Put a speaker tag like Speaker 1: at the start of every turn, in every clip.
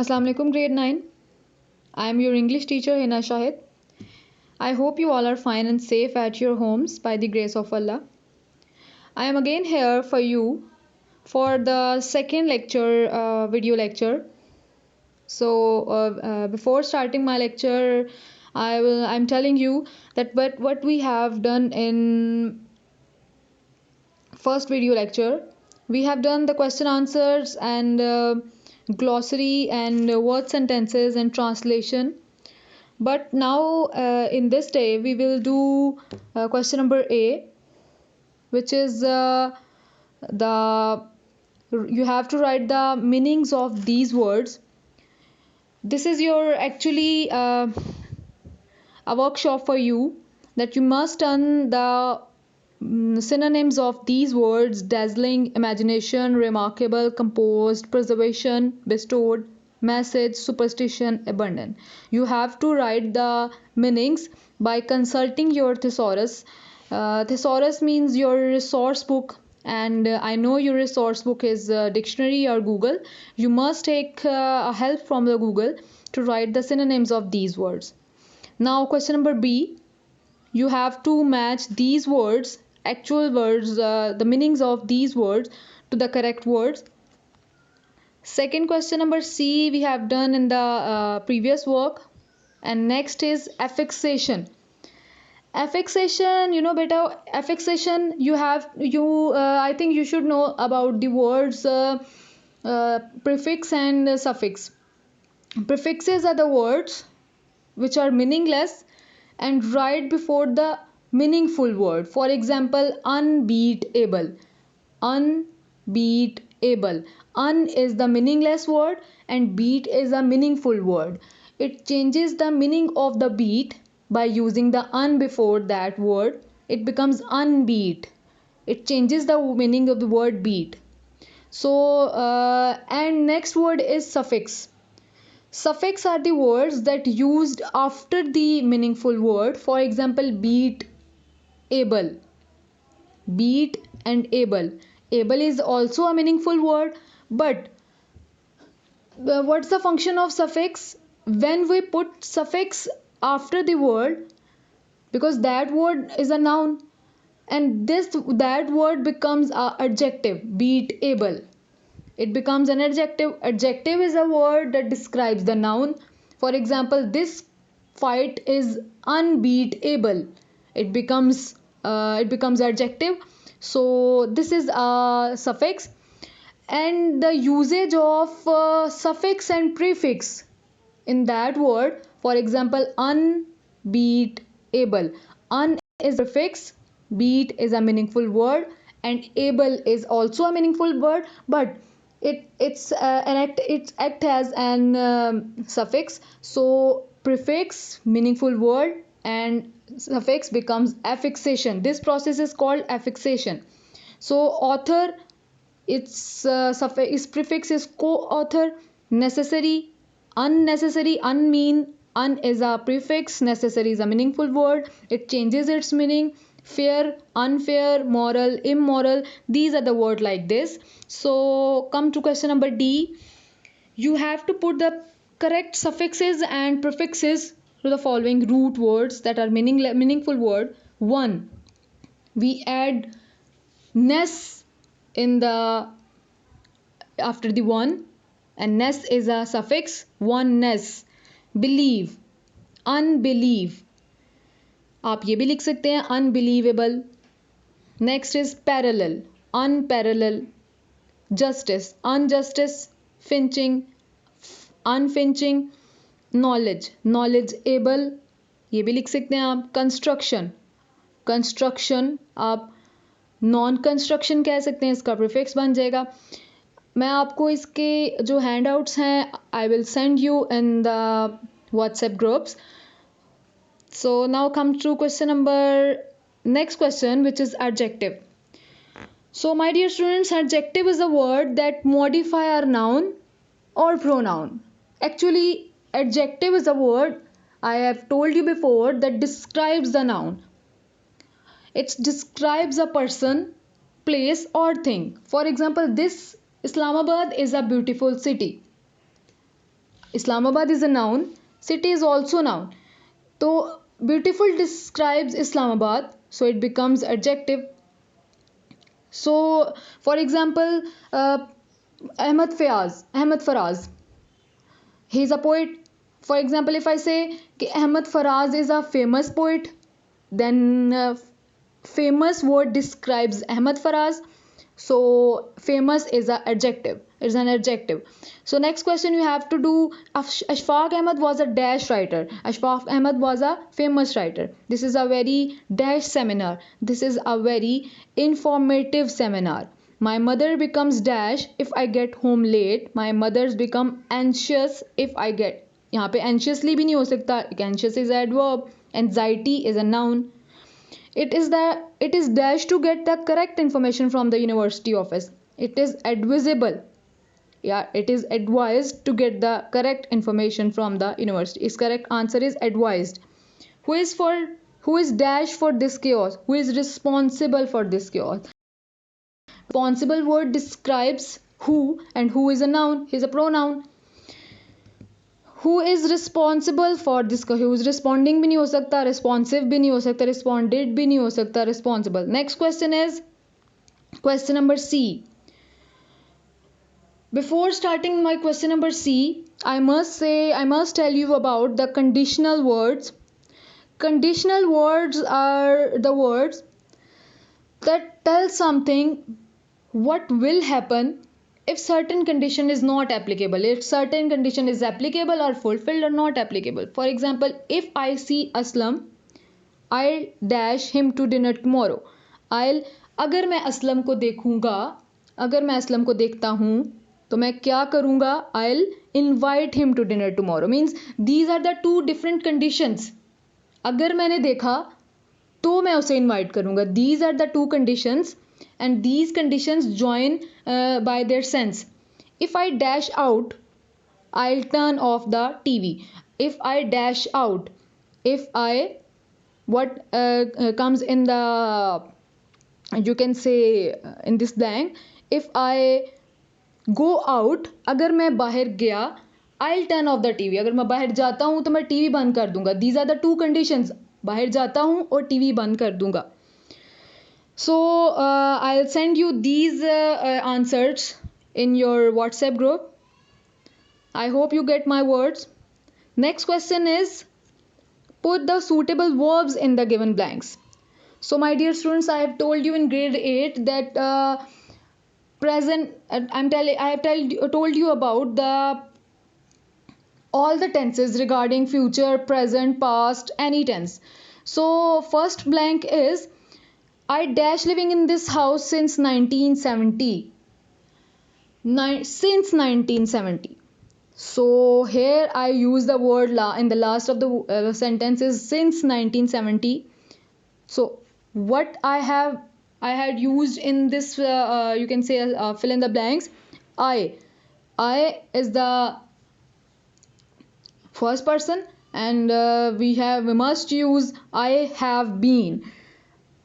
Speaker 1: Assalamu alaikum, grade 9. I am your English teacher, Hina Shahid. I hope you all are fine and safe at your homes by the grace of Allah. I am again here for you for the second lecture, video lecture. Before starting my lecture, I'm telling you that what we have done in first video lecture, we have done the question answers and glossary and word sentences and translation. But now, in this day, we will do question number A, which is the you have to write the meanings of these words. This is your actually a workshop for you that you must learn the synonyms of these words: dazzling, imagination, remarkable, composed, preservation, bestowed, message, superstition, abundant. You have to write the meanings by consulting your thesaurus. Thesaurus means your resource book, and I know your resource book is dictionary or Google. You must take a help from the Google to write the synonyms of these words. Now, question number B, you have to match these words, actual words, the meanings of these words to the correct words. Second, question number C, we have done in the previous work. And next is affixation. Affixation, beta, affixation, I think you should know about the words prefix and suffix. Prefixes are the words which are meaningless and right before the meaningful word. For example, unbeatable. Unbeatable. Un is the meaningless word and beat is a meaningful word. It changes the meaning of the beat by using the un before that word. It becomes unbeat. It changes the meaning of the word beat. And next word is suffix. Suffix are the words that used after the meaningful word. For example, beat, able. Beat and able. Able is also a meaningful word, but what's the function of suffix? When we put suffix after the word, because that word is a noun, and that word becomes a adjective, beat able. It becomes an adjective. Adjective is a word that describes the noun. For example, this fight is unbeatable. It becomes adjective. So this is a suffix. And the usage of suffix and prefix in that word. For example, unbeatable. Un is a prefix. Beat is a meaningful word, and able is also a meaningful word, but it act as an suffix. So prefix meaningful word and suffix becomes affixation. This process is called affixation. So author, its suffix, its prefix is co-author. Necessary, unnecessary, unmean. Un is a prefix, necessary is a meaningful word. It changes its meaning. Fair, unfair, moral, immoral. These are the words like this. So come to question number D. You have to put the correct suffixes and prefixes to the following root words that are meaningful word. One, we add ness in the after the one, and ness is a suffix. Oneness. Believe, unbelieve. आप ये भी लिख सकते हैं unbelievable. Next is parallel, unparallel. Justice, unjustice. Finching, unfinching. Knowledge, knowledgeable. ये भी लिख सकते हैं आप. Construction, construction. आप नॉन कंस्ट्रक्शन कह सकते हैं, इसका प्रीफिक्स बन जाएगा. मैं आपको इसके जो हैंड आउट्स हैं I will send you in the WhatsApp groups. So now come to question number next question, which is adjective. So my dear students, adjective is a word that modify our noun or pronoun. Actually, adjective is a word, I have told you before, that describes the noun. It describes a person, place or thing. For example, this Islamabad is a beautiful city. Islamabad is a noun, city is also noun. So beautiful describes Islamabad, so it becomes adjective. So for example, Ahmed Faraz, he is a poet. For example, if I say कि Ahmed Faraz is a famous poet, then famous word describes Ahmed Faraz. So famous is a adjective, is an adjective. So next question you have to do, Ashfaq Ahmed was a dash writer. Ashfaq Ahmed was a famous writer. This is a very dash seminar. This is a very informative seminar. My mother becomes dash if I get home late. My mothers become anxious if I get, यहाँ पे anxiously भी नहीं हो सकता, anxious is adverb, anxiety is a noun. It is dash to get the correct information from the university office. It is advisable, yeah, it is advised to get the correct information from the university. Its correct answer is advised. Who is for, who is dash for this chaos? Who is responsible for this chaos? Responsible word describes who, and who is a noun, he is a pronoun. Who is responsible for this? Who is responding भी नहीं हो सकता, responsive भी नहीं हो सकता, responded भी नहीं हो सकता, responsible. Next question is question number C. Before starting my question number C, I must tell you about the conditional words. Conditional words are the words that tell something what will happen if certain condition is not applicable, if certain condition is applicable or fulfilled or not applicable. For example, if I see Aslam, I'll dash him to dinner tomorrow. I'll, अगर मैं असलम को देखूंगा, अगर मैं असलम को देखता हूँ तो मैं क्या करूंगा, I'll invite him to dinner tomorrow. Means these are the two different conditions. अगर मैंने देखा तो मैं उसे invite करूंगा. These are the two conditions, and these conditions join by their sense. If I dash out, I'll turn off the TV. If I dash out, if I, what comes in the, you can say in this blank, if I go out, अगर मैं बाहर गया, I'll turn off the TV. अगर मैं बाहर जाता हूँ तो मैं टीवी बंद कर दूंगा. These are the two conditions. बाहर जाता हूँ और टीवी बंद कर दूंगा. So I'll send you these answers in your WhatsApp group. I hope you get my words. Next question is, put the suitable verbs in the given blanks. So my dear students, I have told you in grade 8 that present, I have told you about the all the tenses regarding future, present, past, any tense. So first blank is, I dash living in this house since 1970. Since 1970. So here I use the word in the last of the sentence is since 1970. So what I had used in this, you can say fill in the blanks. I is the first person, and we must use I have been.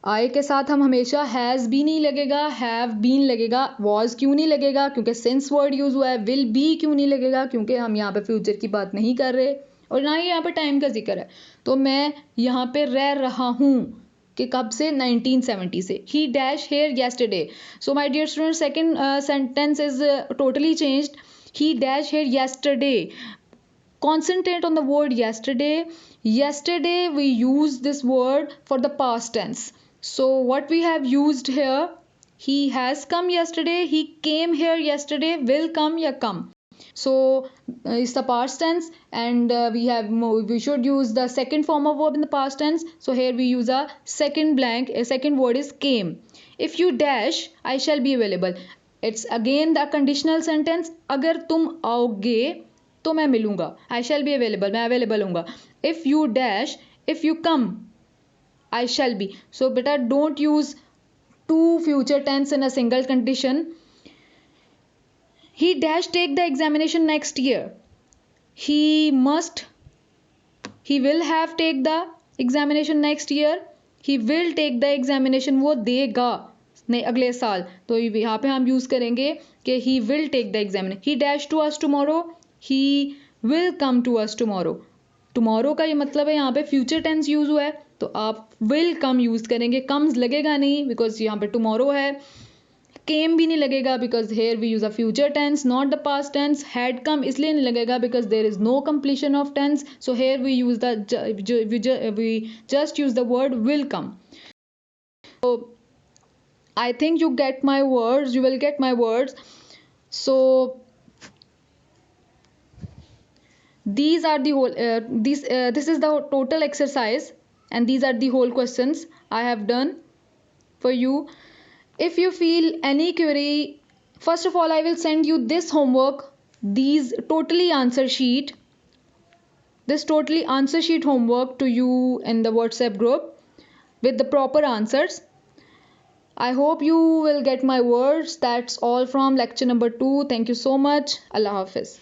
Speaker 1: आई के साथ हम हमेशा has भी नहीं लगेगा, have been लगेगा. Was क्यों नहीं लगेगा, क्योंकि सिंस वर्ड यूज़ हुआ है. विल बी क्यों नहीं लगेगा, क्योंकि हम यहाँ पे फ्यूचर की बात नहीं कर रहे और ना ही यहाँ पे टाइम का जिक्र है. तो मैं यहाँ पे रह रहा हूँ कि कब से, 1970 से. He dash here yesterday. So my dear student, second sentence is totally changed. He dash here yesterday. Concentrate on the word yesterday. Yesterday we use this word for the past tense. So what we have used here, he has come yesterday, he came here yesterday, will come ya come. So it's the past tense, and we should use the second form of verb in the past tense. So here we use a second blank. A second word is came. If you dash, I shall be available. It's again the conditional sentence. अगर तुम आओगे तो मैं मिलूंगा. I shall be available, मैं available हूँगा. If you dash, if you come, I shall be. So beta, don't use two future tense in a single condition. He dash take the examination next year. He will have take the examination next year. He will take the examination, वो देगा नहीं अगले साल. तो यहाँ पे हम use करेंगे कि he will take the examination. He dash to us tomorrow. He will come to us tomorrow. tomorrow का ये मतलब है यहाँ पे फ्यूचर टेंस यूज हुआ है, तो आप will come यूज करेंगे. comes लगेगा नहीं बिकॉज यहाँ पे tomorrow है. came भी नहीं लगेगा because here we use a future tense not the past tense. had come इसलिए नहीं लगेगा because there is no completion of tense, so here we use we just use the word will come. So I think you get my words, you will get my words. So these are the whole this is the total exercise, and these are the whole questions I have done for you. If you feel any query, first of all I will send you this homework, these totally answer sheet, this totally answer sheet homework to you in the WhatsApp group with the proper answers. I hope you will get my words. That's all from lecture number 2. Thank you so much. Allah Hafiz.